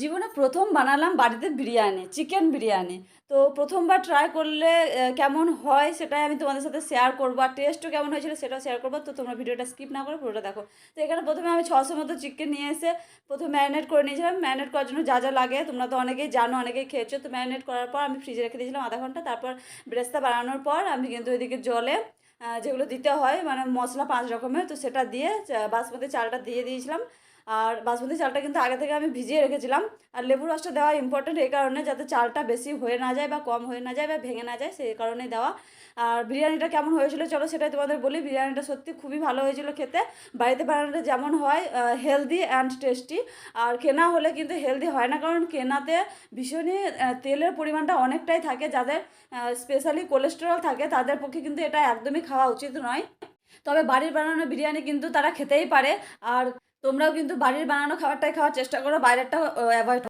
জীবনে প্রথম বানালাম বাড়িতে বিরিয়ানি, চিকেন বিরিয়ানি। তো প্রথমবার ট্রাই করলে কেমন হয় সেটাই আমি তোমাদের সাথে শেয়ার করবো, আর টেস্টও কেমন হয়েছিল সেটাও শেয়ার করবো। তো তোমরা ভিডিওটা স্কিপ না করে পুরোটা দেখো। তো এখানে প্রথমে আমি 600 মতো চিকেন নিয়ে এসে প্রথমে ম্যারিনেট করে নিয়েছিলাম। ম্যারিনেট করার জন্য যা যা লাগে তোমরা তো অনেকেই জানো, অনেকেই খেয়েছো। তো ম্যারিনেট করার পর আমি ফ্রিজে রেখে দিয়েছিলাম আধা ঘন্টা। তারপর ব্রেস্তা বানানোর পর আমি কিন্তু ওইদিকে জলে যেগুলো দিতে হয় মানে মশলা 5 রকমের, তো সেটা দিয়ে বাসমতি চালটা দিয়ে দিয়েছিলাম। আর বাসমতি চালটা কিন্তু আগে থেকে আমি ভিজিয়ে রেখেছিলাম। আর লেবুর রসটা দেওয়া ইম্পর্টেন্ট এই কারণে যাতে চালটা বেশি হয়ে না যায় বা কম হয়ে না যায় বা ভেঙে না যায়, সেই কারণেই দেওয়া। আর বিরিয়ানিটা কেমন হয়েছিল চলো সেটাই তোমাদের বলি। বিরিয়ানিটা সত্যি খুবই ভালো হয়েছিল খেতে। বাড়িতে বানানোটা যেমন হয় হেলদি অ্যান্ড টেস্টি, আর কেনা হলে কিন্তু হেলদি হয় না, কারণ কেনাতে ভীষণই তেলের পরিমাণটা অনেকটাই থাকে। যাদের স্পেশালি কোলেস্টেরল থাকে তাদের পক্ষে কিন্তু এটা একদমই খাওয়া উচিত নয়। তবে বাড়ির বানানো বিরিয়ানি কিন্তু তারা খেতেই পারে। আর তোমরাও কিন্তু বাড়ির বানানো খাবারটাই খাওয়ার চেষ্টা করো, বাইরেরটা অ্যাভয়েড।